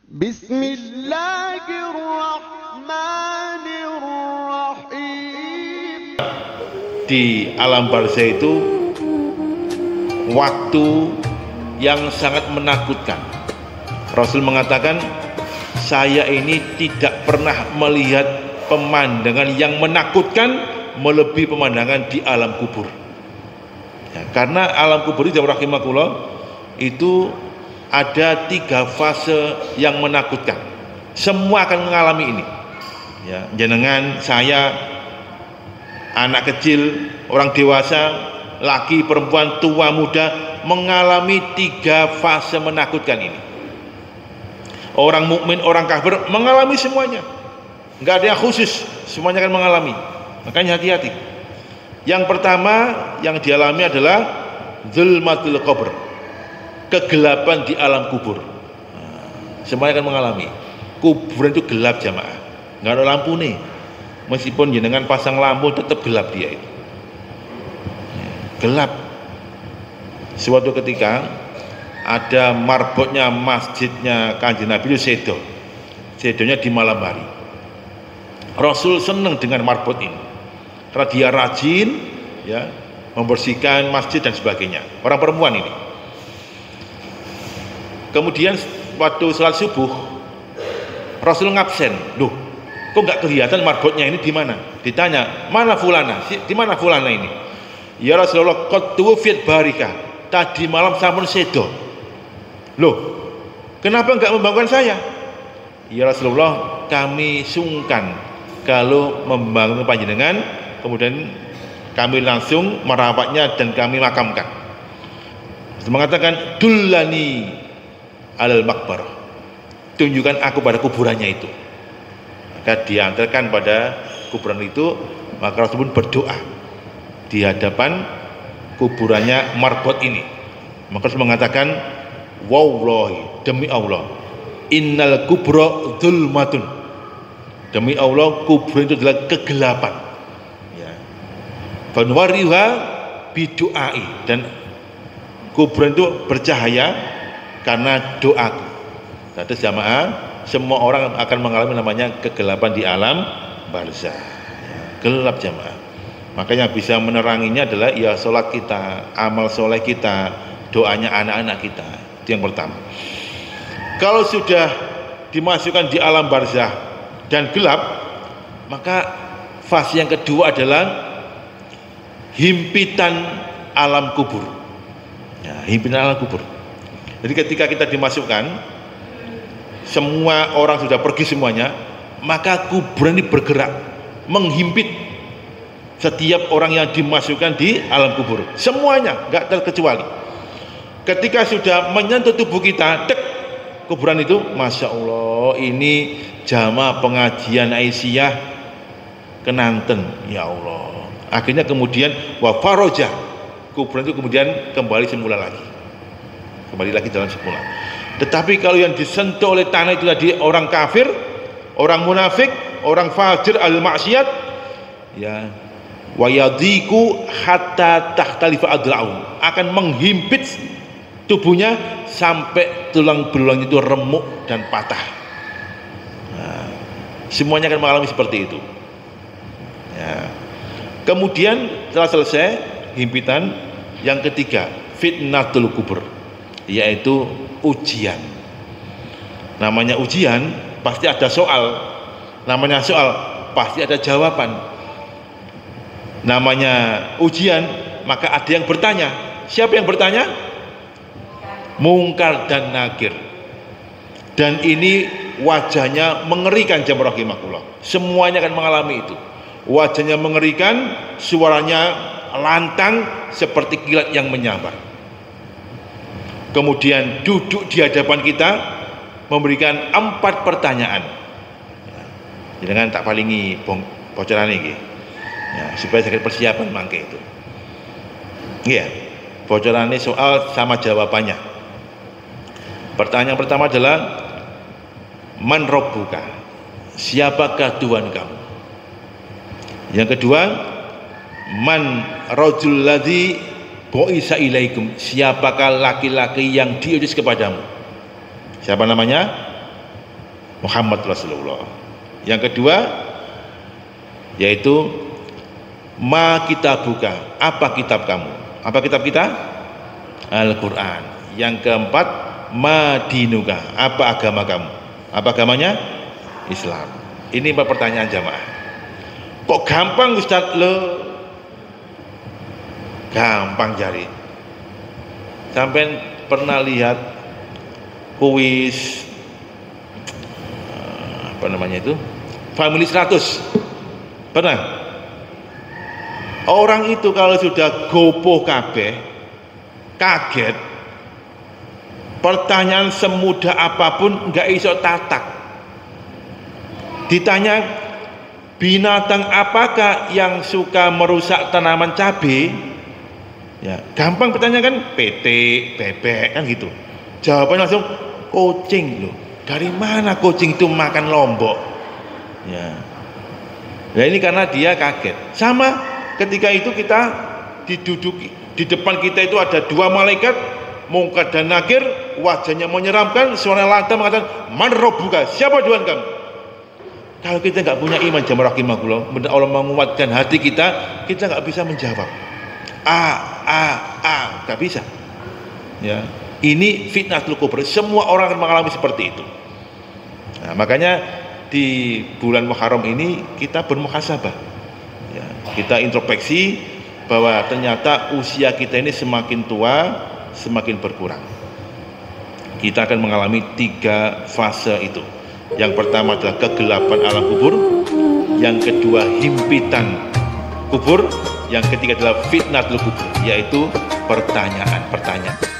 Bismillahirrahmanirrahim. Di alam barzah itu waktu yang sangat menakutkan. Rasul mengatakan, saya ini tidak pernah melihat pemandangan yang menakutkan melebihi pemandangan di alam kubur. Ya, karena alam kubur itu, rahimakumullah, itu ada 3 fase yang menakutkan. Semua akan mengalami ini. Ya, jenengan, saya, anak kecil, orang dewasa, laki, perempuan, tua, muda, mengalami 3 fase menakutkan ini. Orang mukmin, orang kafir mengalami semuanya. Enggak ada yang khusus, semuanya akan mengalami. Makanya hati-hati. Yang pertama yang dialami adalah zulmatul qabr, kegelapan di alam kubur. Semuanya akan mengalami. Kuburan itu gelap jamaah, nggak ada lampu nih. Meskipun jenengan pasang lampu tetap gelap dia itu. Gelap. Suatu ketika ada marbotnya masjidnya Kanjeng Nabi itu sedonya di malam hari. Rasul senang dengan marbot ini karena dia rajin, ya, membersihkan masjid dan sebagainya. Orang perempuan ini. Kemudian waktu sholat subuh Rasul ngabsen. Loh, kok nggak kelihatan marbotnya ini di mana? Ditanya, mana fulana? Di mana fulana ini? Ya Rasulullah, qad tuwfiyat barika. Tadi malam sampun sedo. Loh, kenapa nggak membangunkan saya? Ya Rasulullah, kami sungkan kalau membangun panjenengan, kemudian kami langsung merawatnya dan kami makamkan. Mengatakan, dullani alal makbarah, tunjukkan aku pada kuburannya itu. Maka diantarkan pada kuburan itu, maka Rasul pun berdoa di hadapan kuburannya marbot ini. Maka Rasul mengatakan, wallahi, demi Allah, innal kubra dzulmatun, demi Allah kuburan itu adalah kegelapan. Ya. Fanwariha bidu'ai, dan kuburan itu bercahaya karena doaku. Jadi jamaah, semua orang akan mengalami namanya kegelapan di alam barzah. Ya, gelap jamaah. Makanya bisa meneranginya adalah ya sholat kita, amal soleh kita, doanya anak-anak kita. Itu yang pertama. Kalau sudah dimasukkan di alam barzah dan gelap, maka fase yang kedua adalah himpitan alam kubur. Ya, himpitan alam kubur. Jadi ketika kita dimasukkan, semua orang sudah pergi semuanya, maka kuburan ini bergerak, menghimpit setiap orang yang dimasukkan di alam kubur. Semuanya, nggak terkecuali. Ketika sudah menyentuh tubuh kita, dek, kuburan itu, Masya Allah, ini jamaah pengajian Aisyah Kenanten, ya Allah. Akhirnya kemudian wafarojah, kuburan itu kemudian kembali semula lagi. Kembali lagi dalam semula. Tetapi kalau yang disentuh oleh tanah itu tadi orang kafir, orang munafik, orang fajir al-maksiat, ya, wayadiku hatta tahtalifa adla'u, akan menghimpit tubuhnya sampai tulang belulang itu remuk dan patah. Nah, semuanya akan mengalami seperti itu. Ya. Kemudian setelah selesai himpitan, yang ketiga fitnatul kubur, yaitu ujian. Namanya ujian pasti ada soal, namanya soal pasti ada jawaban. Namanya ujian, maka ada yang bertanya. Siapa yang bertanya? Mungkar dan nakir. Dan ini wajahnya mengerikan jamaah rahimakumullah. Semuanya akan mengalami itu. Wajahnya mengerikan, suaranya lantang seperti kilat yang menyambar. Kemudian duduk di hadapan kita memberikan 4 pertanyaan. Jangan tak palingi bocoran ini, ya, supaya saya persiapan mangke itu. Iya, bocoran ini soal sama jawabannya. Pertanyaan pertama adalah man rabbuka, siapakah Tuhan kamu? Yang kedua, man rajul ladzi bu'isa ilaikum, siapakah laki-laki yang diutus kepadamu? Siapa namanya? Muhammad Rasulullah. Yang kedua yaitu ma kitabuka, apa kitab kamu? Apa kitab kita? Al-Quran. Yang keempat ma dinuka, apa agama kamu? Apa agamanya? Islam. Ini pertanyaan jamaah. Kok gampang Ustadz? Lo gampang cari. Sampai pernah lihat kuis apa namanya itu? Family 100. Pernah? Orang itu kalau sudah gopoh kabeh, kaget, pertanyaan semudah apapun nggak iso tatak. Ditanya binatang apakah yang suka merusak tanaman cabai, ya gampang bertanya kan, petik, bebek kan gitu. Jawabannya langsung kucing loh. Dari mana kucing itu makan lombok? Ya. Nah ini karena dia kaget. Sama ketika itu kita diduduki, di depan kita itu ada dua malaikat, Mungkar dan Nakir, wajahnya menyeramkan, suara lantang mengatakan, man rabbuka, siapa Tuhan kamu? Kalau kita nggak punya iman, jamaah rahimakumullah, Allah menguatkan hati kita nggak bisa menjawab. Nggak bisa. Ya. Ini fitnatul kubur. Semua orang akan mengalami seperti itu. Nah, makanya di bulan Muharram ini kita bermuhasabah. Ya, kita introspeksi bahwa ternyata usia kita ini semakin tua, semakin berkurang. Kita akan mengalami 3 fase itu. Yang pertama adalah kegelapan alam kubur, yang kedua himpitan kubur, yang ketiga adalah fitnatul kubur, yaitu pertanyaan-pertanyaan.